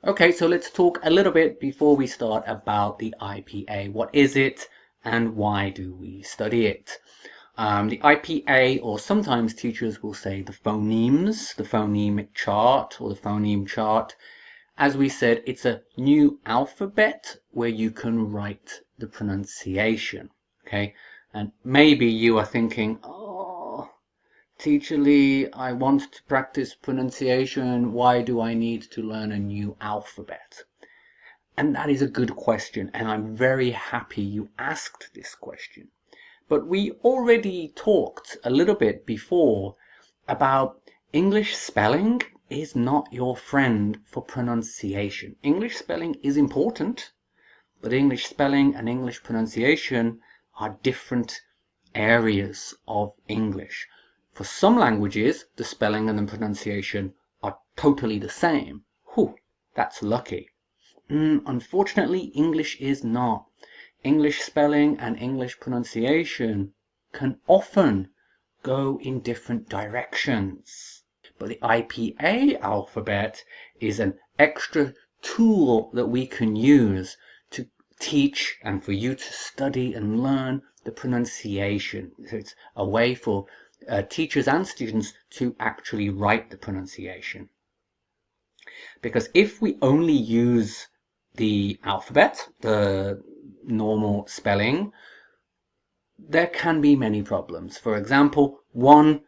Okay, so let's talk a little bit before we start about the IPA. What is it and why do we study it? The IPA, or sometimes teachers will say the phonemes, the phonemic chart or the phoneme chart. As we said, it's a new alphabet where you can write the pronunciation. Okay, and maybe you are thinking, oh, Teacher Lee, I want to practice pronunciation. Why do I need to learn a new alphabet? And that is a good question, and I'm very happy you asked this question. But we already talked a little bit before about English spelling is not your friend for pronunciation. English spelling is important, but English spelling and English pronunciation are different areas of English. For some languages, the spelling and the pronunciation are totally the same. Whew, that's lucky. Unfortunately, English is not. English spelling and English pronunciation can often go in different directions. But the IPA alphabet is an extra tool that we can use to teach and for you to study and learn the pronunciation. So it's a way for teachers and students to actually write the pronunciation. Because if we only use the alphabet, the normal spelling, there can be many problems. For example, one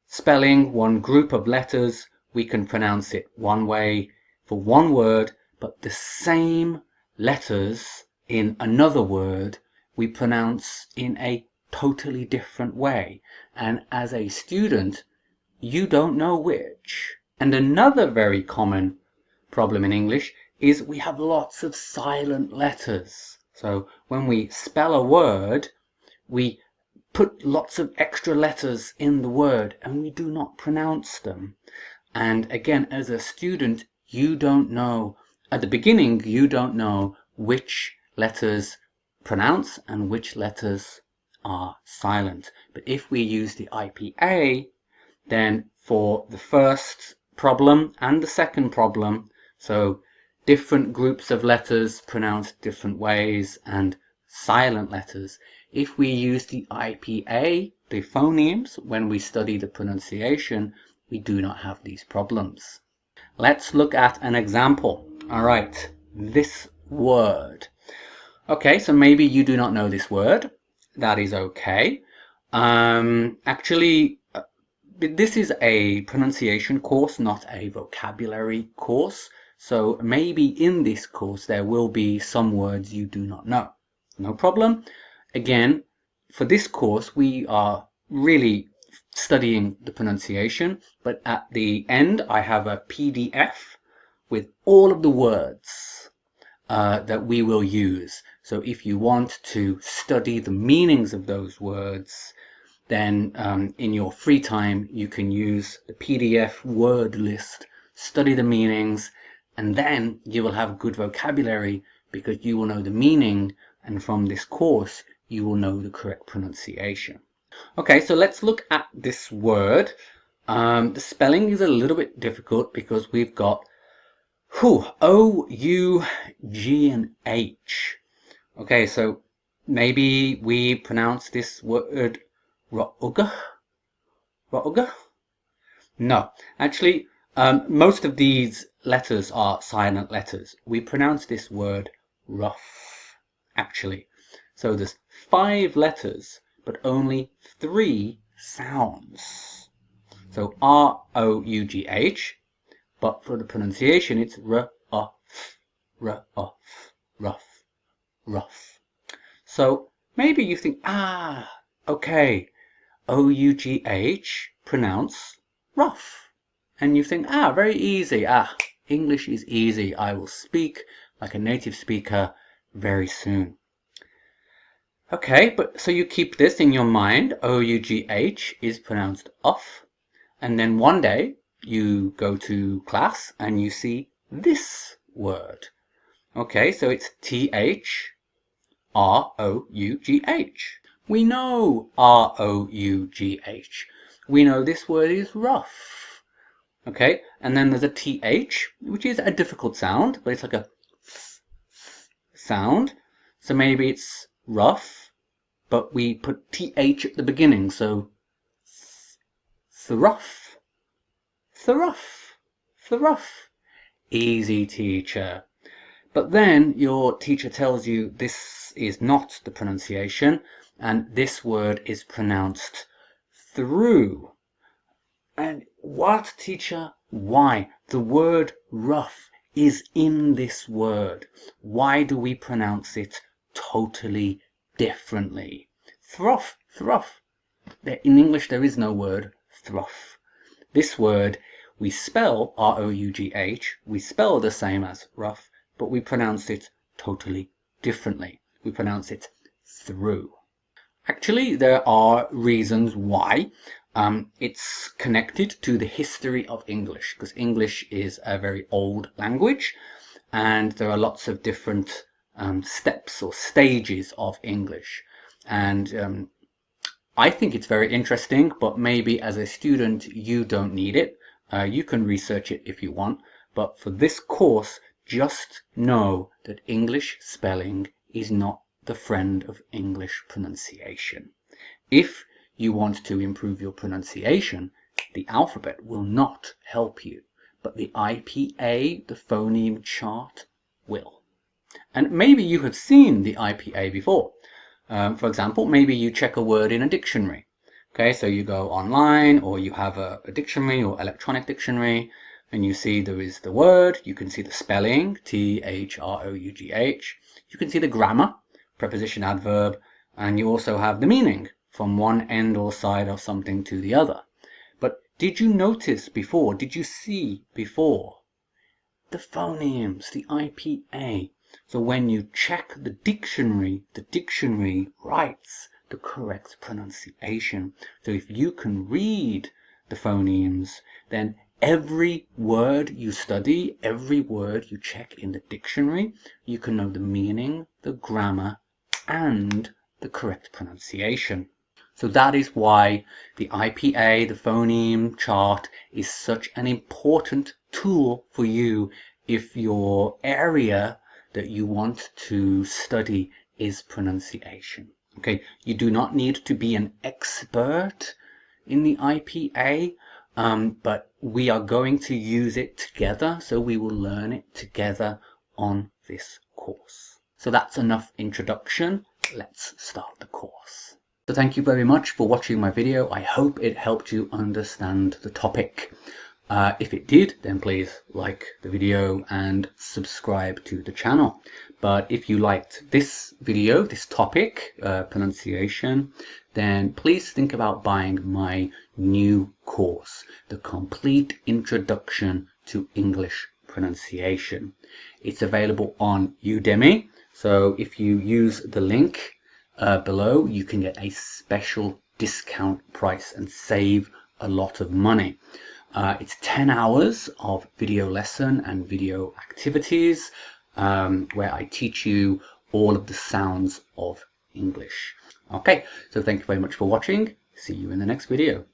spelling, one group of letters, we can pronounce it one way for one word, but the same letters in another word we pronounce in a totally different way. And as a student, you don't know which. And another very common problem in English is we have lots of silent letters. So when we spell a word, we put lots of extra letters in the word and we do not pronounce them. And again, as a student, you don't know, at the beginning, you don't know which letters pronounce and which letters are silent. But if we use the IPA, then for the first problem and the second problem, so different groups of letters pronounced different ways and silent letters, if we use the IPA, the phonemes, when we study the pronunciation, we do not have these problems. Let's look at an example. All right, this word. Okay, so maybe you do not know this word. That is okay. Actually, this is a pronunciation course, not a vocabulary course. So maybe in this course there will be some words you do not know. No problem. Again, for this course we are really studying the pronunciation, but at the end I have a PDF with all of the words that we will use. So if you want to study the meanings of those words, then in your free time you can use the PDF word list, study the meanings, and then you will have good vocabulary because you will know the meaning, and from this course you will know the correct pronunciation. Okay, so let's look at this word. The spelling is a little bit difficult because we've got O, U, G, and H. Okay, so maybe we pronounce this word Ra'uga? Ra'uga? No, actually, most of these letters are silent letters. We pronounce this word rough, actually. So there's 5 letters, but only 3 sounds. So R-O-U-G-H, but for the pronunciation it's R-U-F, rough, rough. So maybe you think, okay, O-U-G-H, pronounce rough. And you think, very easy. English is easy. I will speak like a native speaker very soon. Okay, but so you keep this in your mind. O-U-G-H is pronounced off. And then one day you go to class and you see this word. Okay, so it's T-H-R-O-U-G-H. We know R-O-U-G-H. We know this word is rough. Okay, and then there's a TH, which is a difficult sound, but it's like a sound. So maybe it's rough, but we put TH at the beginning, so thruff, thruff, thruff. Easy, teacher. But then your teacher tells you this is not the pronunciation, and this word is pronounced through. And what, teacher? Why? The word rough is in this word. Why do we pronounce it totally differently? Thruff, thruff. In English, there is no word thruff. This word we spell R-O-U-G-H. We spell the same as rough, but we pronounce it totally differently. We pronounce it through. Actually, there are reasons why. It's connected to the history of English, because English is a very old language, and there are lots of different steps or stages of English. And I think it's very interesting, but maybe as a student you don't need it. You can research it if you want, but for this course, just know that English spelling is not the friend of English pronunciation. If you want to improve your pronunciation, the alphabet will not help you, but the IPA, the phoneme chart, will. And maybe you have seen the IPA before. For example, maybe you check a word in a dictionary. Okay, so you go online, or you have a dictionary or electronic dictionary, and you see there is the word, you can see the spelling, T-H-R-O-U-G-H, you can see the grammar, preposition, adverb, and you also have the meaning from one end or side of something to the other. But did you notice before, did you see before the phonemes, the IPA? So when you check the dictionary writes the correct pronunciation. So if you can read the phonemes, then every word you study, every word you check in the dictionary, you can know the meaning, the grammar, and the correct pronunciation. So that is why the IPA, the phoneme chart, is such an important tool for you if your area that you want to study is pronunciation. Okay, you do not need to be an expert in the IPA, but we are going to use it together, so we will learn it together on this course. So that's enough introduction. Let's start the course. So thank you very much for watching my video. I hope it helped you understand the topic. If it did, then please like the video and subscribe to the channel. But if you liked this video, this topic, pronunciation, then please think about buying my new course, The Complete Introduction to English Pronunciation. It's available on Udemy. So if you use the link below, you can get a special discount price and save a lot of money. It's 10 hours of video lesson and video activities where I teach you all of the sounds of English. Okay, so thank you very much for watching. See you in the next video.